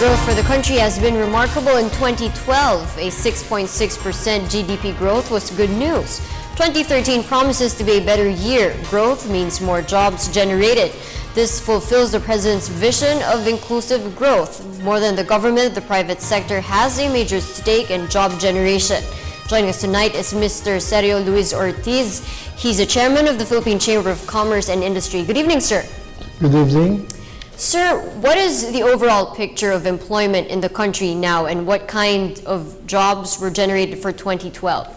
Growth for the country has been remarkable in 2012. A 6.6% GDP growth was good news. 2013 promises to be a better year. Growth means more jobs generated. This fulfills the President's vision of inclusive growth. More than the government, the private sector has a major stake in job generation. Joining us tonight is Mr. Sergio Luis Ortiz. He's the chairman of the Philippine Chamber of Commerce and Industry. Good evening, sir. Good evening. Sir, what is the overall picture of employment in the country now, and what kind of jobs were generated for 2012?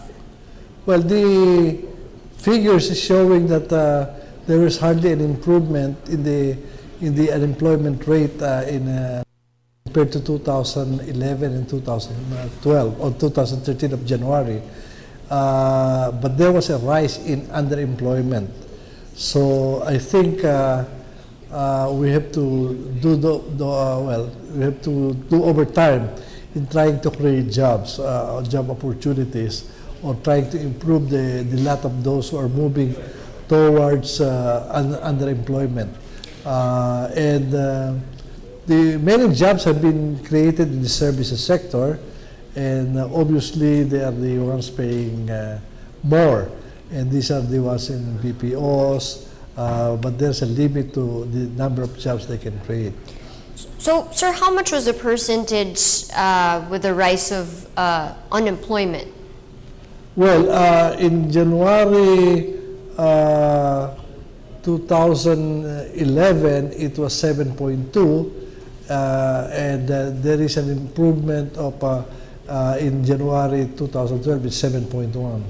Well, the figures is showing that there is hardly an improvement in the unemployment rate compared to 2011 and 2012 or 2013 of January. But there was a rise in underemployment. So I think we have to do we have to do overtime in trying to create jobs, job opportunities, or trying to improve the lot of those who are moving towards underemployment. The many jobs have been created in the services sector, and obviously they are the ones paying more, and these are the ones in BPOs. But there's a limit to the number of jobs they can create. So, sir, how much was the percentage with the rise of unemployment? Well, in January 2011, it was 7.2, and there is an improvement of in January 2012, it's 7.1.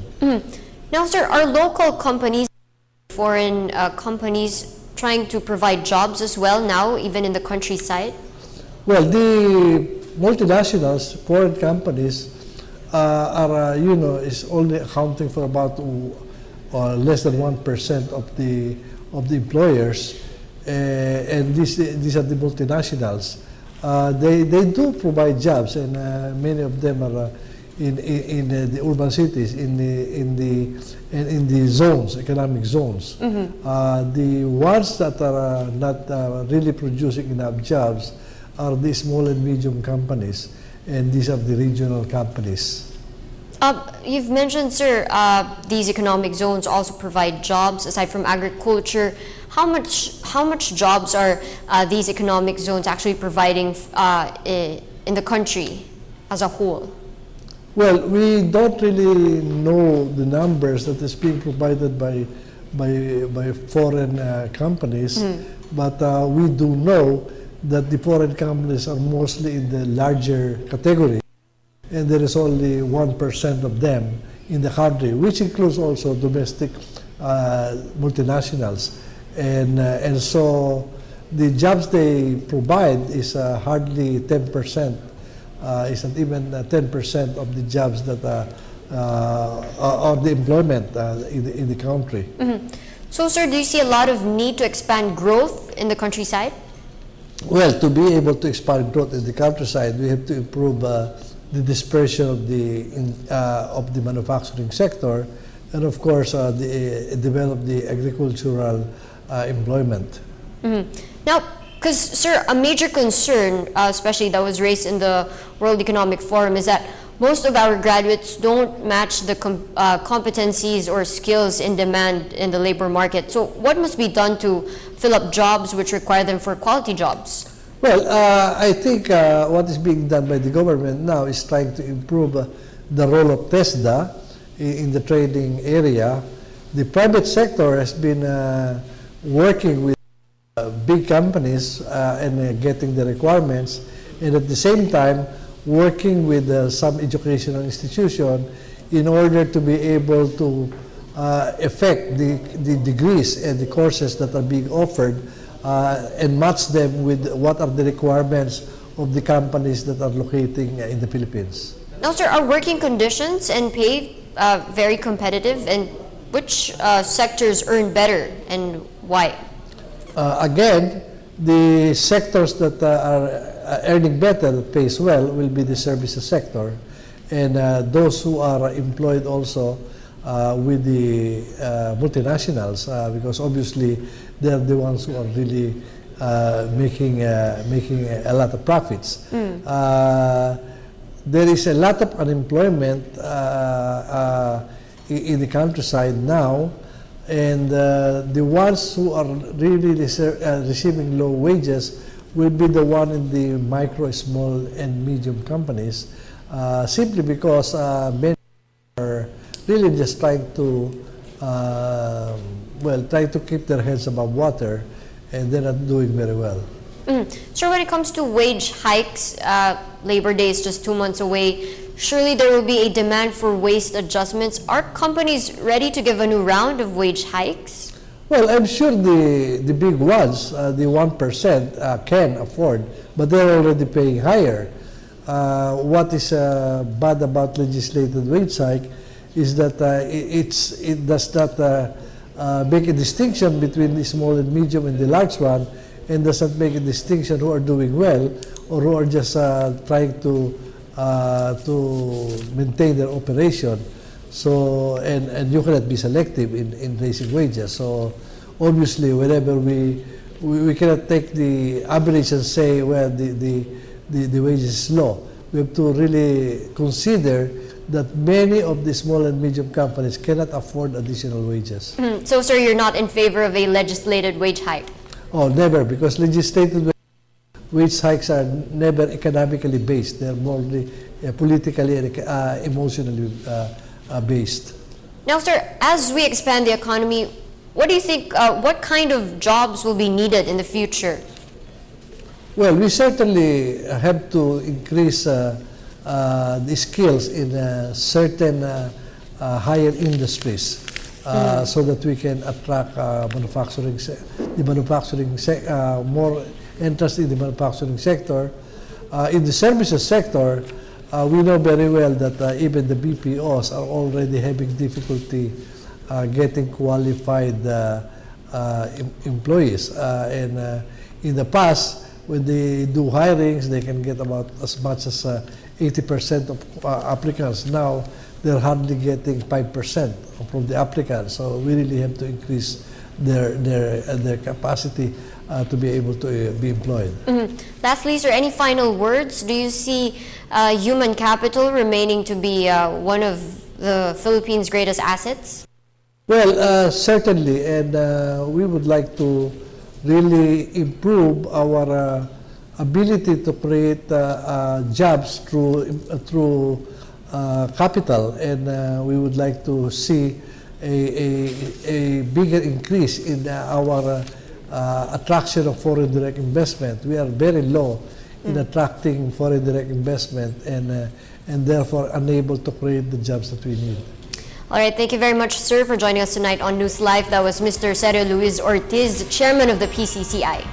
Now, sir, are local companies, foreign companies trying to provide jobs as well now, even in the countryside? Well, the multinationals, foreign companies, are is only accounting for about less than 1% of the employers, and these are the multinationals. They do provide jobs, and many of them are in the urban cities, in the zones, economic zones. The ones that are not really producing enough jobs are the small and medium companies, and these are the regional companies. You've mentioned, sir, these economic zones also provide jobs aside from agriculture. How much jobs are these economic zones actually providing in the country as a whole? Well, we don't really know the numbers that is being provided by foreign companies, but we do know that the foreign companies are mostly in the larger category, and there is only 1% of them in the country, which includes also domestic multinationals, and so the jobs they provide is hardly 10%. Isn't even 10% of the jobs that or the employment in the country. So, sir, do you see a lot of need to expand growth in the countryside? Well, to be able to expand growth in the countryside, we have to improve the dispersion of the manufacturing sector, and of course, develop the agricultural employment. Now, because, sir, a major concern, especially that was raised in the World Economic Forum, is that most of our graduates don't match the competencies or skills in demand in the labor market. So what must be done to fill up jobs which require them for quality jobs? Well, I think what is being done by the government now is trying to improve the role of TESDA in the training area. The private sector has been working with big companies and getting the requirements, and at the same time working with some educational institution in order to be able to affect the degrees and the courses that are being offered and match them with what are the requirements of the companies that are locating in the Philippines. Now, sir, are working conditions and pay very competitive, and which sectors earn better and why? Again, the sectors that are earning better, that pays well, will be the services sector, and those who are employed also with the multinationals, because obviously they are the ones who are really making a lot of profits. There is a lot of unemployment in the countryside now, and the ones who are really receiving low wages will be the one in the micro, small, and medium companies, simply because many are really just trying to try to keep their heads above water, and they're not doing very well. So when it comes to wage hikes, Labor Day is just 2 months away. Surely there will be a demand for wage adjustments. Are companies ready to give a new round of wage hikes? Well, I'm sure the big ones, the 1%, can afford, but they're already paying higher. What is bad about legislated wage hike is that it does not make a distinction between the small and medium and the large one, and does not make a distinction who are doing well or who are just trying to maintain their operation. So, and you cannot be selective in raising wages. So, obviously, whenever we cannot take the average and say, well, the wages is low. We have to really consider that many of the small and medium companies cannot afford additional wages. So, sir, you're not in favor of a legislated wage hike? Oh, never, because legislated wage hikes are never economically based. They're more politically and emotionally based. Now, sir, as we expand the economy, what do you think, what kind of jobs will be needed in the future? Well, we certainly have to increase the skills in certain higher industries so that we can attract more interest in the manufacturing sector. In the services sector, we know very well that even the BPOs are already having difficulty getting qualified employees. And in the past, when they do hirings, they can get about as much as 80% of applicants. Now, they're hardly getting 5% from the applicants. So we really have to increase their capacity to be able to be employed. Lastly, sir, any final words? Do you see human capital remaining to be one of the Philippines' greatest assets? Well, certainly, and we would like to really improve our ability to create jobs through capital, and we would like to see a bigger increase in our attraction of foreign direct investment. We are very low in attracting foreign direct investment, and therefore unable to create the jobs that we need. All right, thank you very much, sir, for joining us tonight on NewsLife. That was Mr. Sergio Luis Ortiz, chairman of the PCCI.